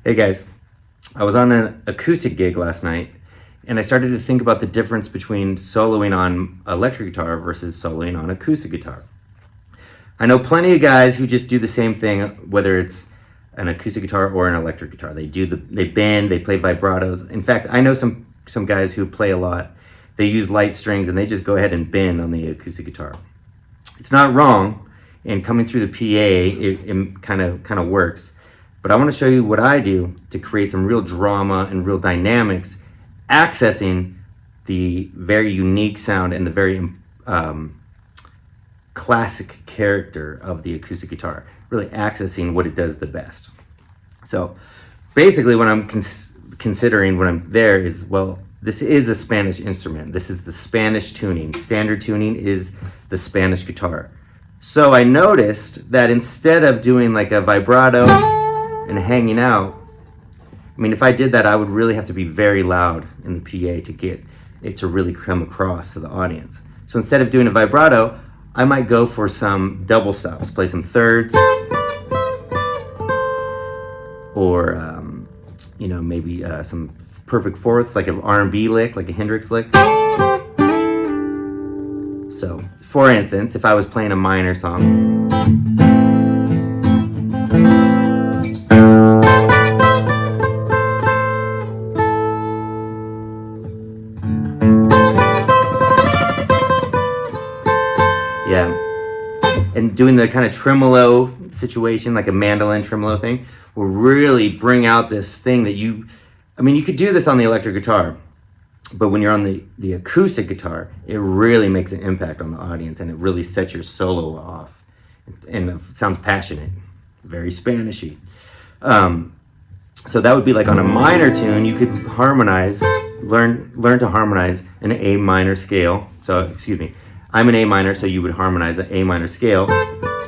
Hey guys, I was on an acoustic gig last night and I started to think about the difference between soloing on electric guitar versus soloing on acoustic guitar. I know plenty of guys who just do the same thing, whether it's an acoustic guitar or an electric guitar. They bend, they play vibratos. In fact, I know some guys who play a lot. They use light strings and they just go ahead and bend on the acoustic guitar. It's not wrong, and coming through the PA, it kind of works. But I want to show you what I do to create some real drama and real dynamics, accessing the very unique sound and the very classic character of the acoustic guitar, really accessing what it does the best. So basically what I'm considering when I'm there is, well, this is a Spanish instrument. This is the Spanish tuning. Standard tuning is the Spanish guitar. So I noticed that instead of doing like a vibrato and hanging out, I mean, if I did that, I would really have to be very loud in the PA to get it to really come across to the audience. So instead of doing a vibrato, I might go for some double stops, play some thirds, or maybe some perfect fourths, like an R&B lick, like a Hendrix lick. So, for instance, if I was playing a minor song, yeah, and doing the kind of tremolo situation, like a mandolin tremolo thing, will really bring out this thing that you could do this on the electric guitar, but when you're on the acoustic guitar, it really makes an impact on the audience and it really sets your solo off. And it sounds passionate, very Spanishy. So that would be like on a minor tune, you could harmonize, learn to harmonize an A minor scale. So, excuse me, I'm an A minor, so you would harmonize an A minor scale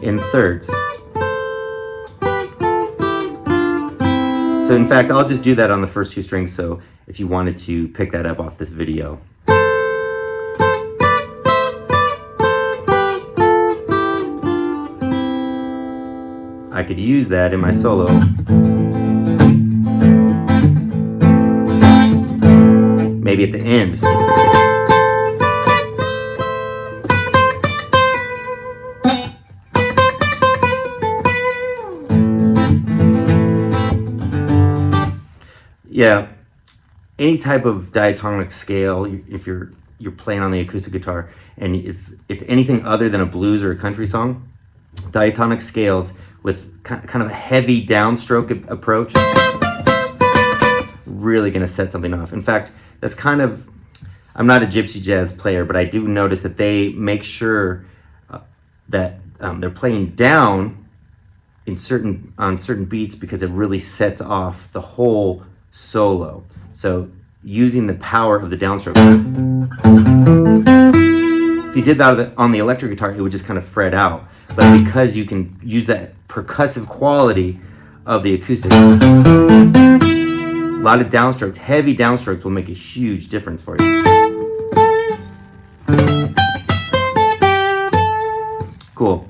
in thirds. So in fact, I'll just do that on the first two strings, so if you wanted to pick that up off this video. I could use that in my solo. Maybe at the end. Yeah, any type of diatonic scale, if you're playing on the acoustic guitar and it's anything other than a blues or a country song, diatonic scales with kind of a heavy downstroke approach, really going to set something off. In fact, that's kind of, I'm not a gypsy jazz player, but I do notice that they make sure that they're playing down on certain beats because it really sets off the whole solo. So using the power of the downstroke. If you did that on the electric guitar, it would just kind of fret out. But because you can use that percussive quality of the acoustic, a lot of downstrokes, heavy downstrokes will make a huge difference for you. Cool.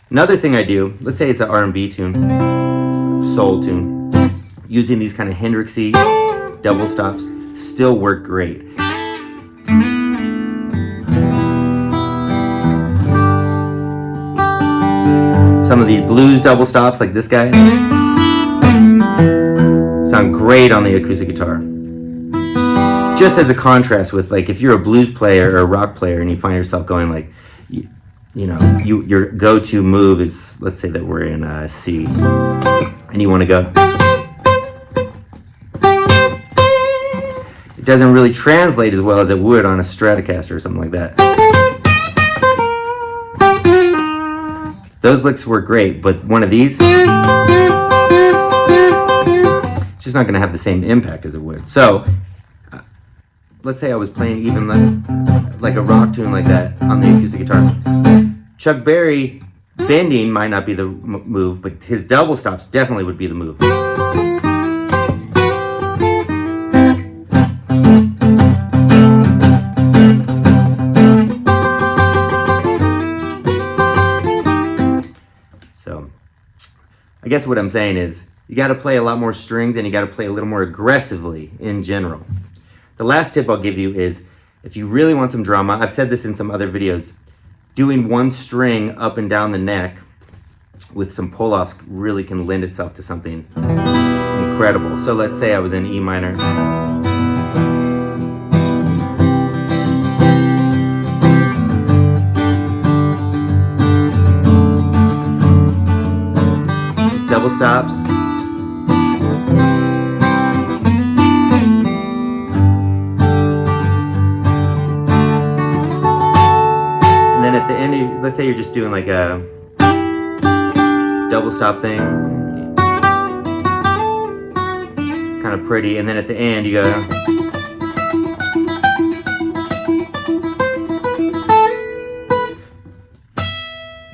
Another thing I do, let's say it's an R&B tune, soul tune, using these kind of Hendrixy double stops still work great. Some of these blues double stops, like this guy, sound great on the acoustic guitar. Just as a contrast with, like, if you're a blues player or a rock player and you find yourself going like, your go-to move is, let's say that we're in C, and you want to go. It doesn't really translate as well as it would on a Stratocaster or something like that. Those licks work great, but one of these, it's just not going to have the same impact as it would. So, let's say I was playing even like a rock tune like that on the acoustic guitar. Chuck Berry bending might not be the move, but his double stops definitely would be the move. So, I guess what I'm saying is, you got to play a lot more strings and you got to play a little more aggressively in general. The last tip I'll give you is, if you really want some drama, I've said this in some other videos, doing one string up and down the neck with some pull-offs really can lend itself to something incredible. So let's say I was in E minor. Double stops. And then at the end, let's say you're just doing like a double stop thing, kind of pretty, and then at the end you go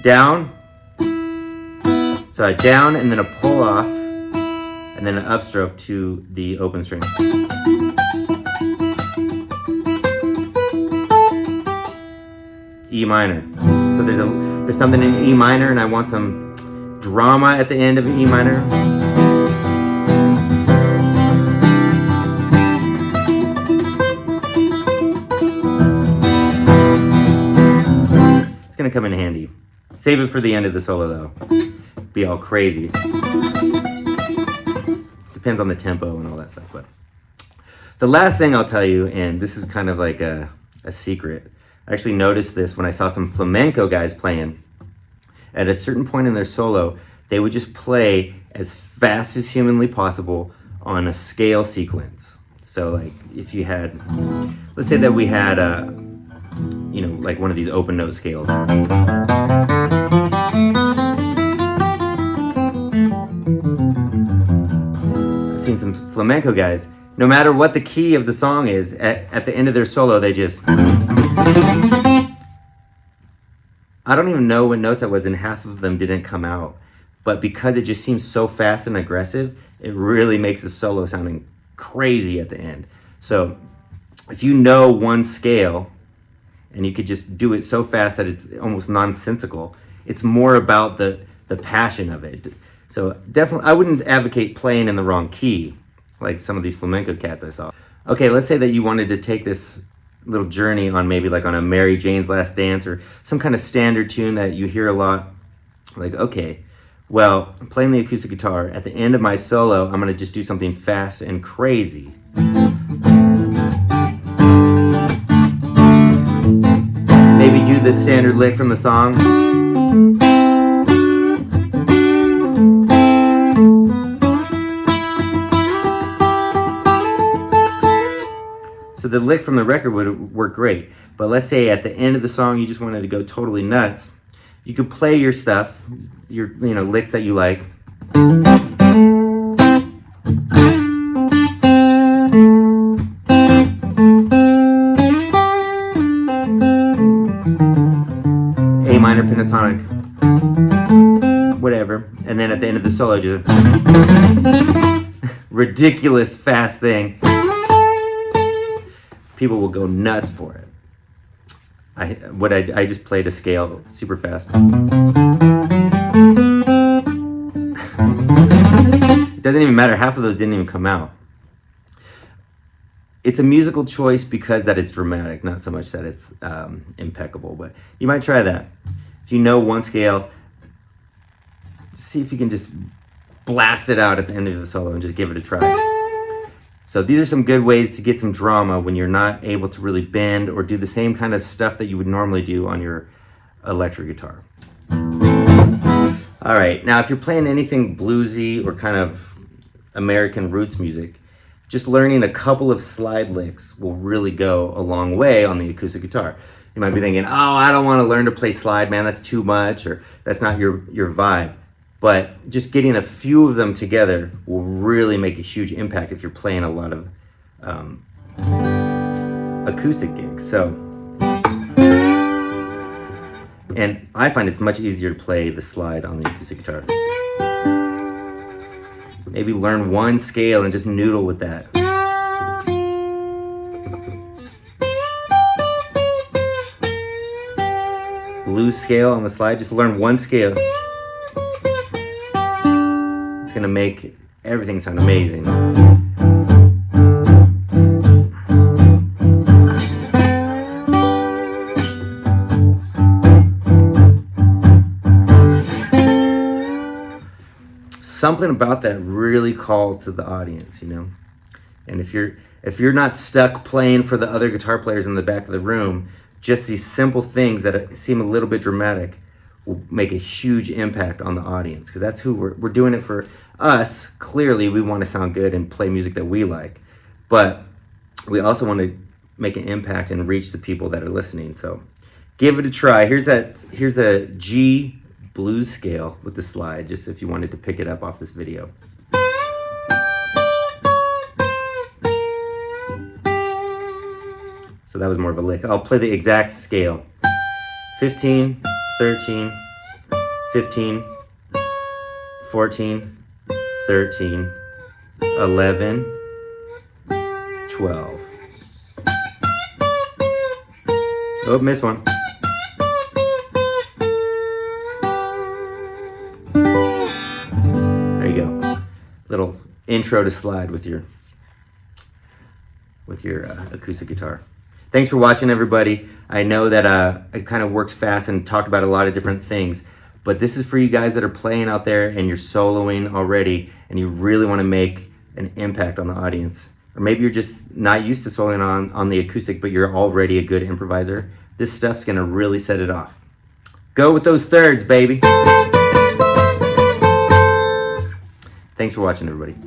down, so a down and then a pull off, and then an upstroke to the open string. E minor. So there's something in E minor, and I want some drama at the end of E minor. It's gonna come in handy. Save it for the end of the solo though. Be all crazy. Depends on the tempo and all that stuff. But the last thing I'll tell you, and this is kind of like a secret, I actually noticed this when I saw some flamenco guys playing. At a certain point in their solo, they would just play as fast as humanly possible on a scale sequence. So like if you had, let's say that we had like one of these open note scales. I've seen some flamenco guys, no matter what the key of the song is, at the end of their solo, they just, I don't even know what notes that was, and half of them didn't come out. But because it just seems so fast and aggressive, it really makes the solo sounding crazy at the end. So if you know one scale and you could just do it so fast that it's almost nonsensical, it's more about the passion of it. So definitely, I wouldn't advocate playing in the wrong key, like some of these flamenco cats I saw. Okay, let's say that you wanted to take this little journey on maybe like on a Mary Jane's Last Dance or some kind of standard tune that you hear a lot. Like, okay, well, I'm playing the acoustic guitar. At the end of my solo, I'm gonna just do something fast and crazy. Maybe do the standard lick from the song. So the lick from the record would work great. But let's say at the end of the song, you just wanted to go totally nuts. You could play your stuff, your licks that you like. A minor pentatonic, whatever. And then at the end of the solo, just ridiculous fast thing. People will go nuts for it. I just played a scale super fast. It doesn't even matter, half of those didn't even come out. It's a musical choice because that it's dramatic, not so much that it's impeccable, but you might try that. If you know one scale, see if you can just blast it out at the end of the solo and just give it a try. So these are some good ways to get some drama when you're not able to really bend or do the same kind of stuff that you would normally do on your electric guitar. All right, now if you're playing anything bluesy or kind of American roots music, just learning a couple of slide licks will really go a long way on the acoustic guitar. You might be thinking, oh, I don't want to learn to play slide, man, that's too much, or that's not your vibe. But just getting a few of them together will really make a huge impact if you're playing a lot of acoustic gigs. So, and I find it's much easier to play the slide on the acoustic guitar. Maybe learn one scale and just noodle with that. Blues scale on the slide, just learn one scale. It's gonna make everything sound amazing. Something about that really calls to the audience, you know. And if you're not stuck playing for the other guitar players in the back of the room, just these simple things that seem a little bit dramatic will make a huge impact on the audience, because that's who we're doing it for. Us, clearly we want to sound good and play music that we like, but we also want to make an impact and reach the people that are listening. So give it a try. Here's a G blues scale with the slide, just if you wanted to pick it up off this video. So that was more of a lick. I'll play the exact scale. 15, 13, 15, 14, 13, 11, 12. Oh, missed one. There you go. Little intro to slide with your acoustic guitar. Thanks for watching, everybody. I know that I kind of worked fast and talked about a lot of different things, but this is for you guys that are playing out there and you're soloing already and you really want to make an impact on the audience. Or maybe you're just not used to soloing on the acoustic, but you're already a good improviser. This stuff's going to really set it off. Go with those thirds, baby. Thanks for watching, everybody.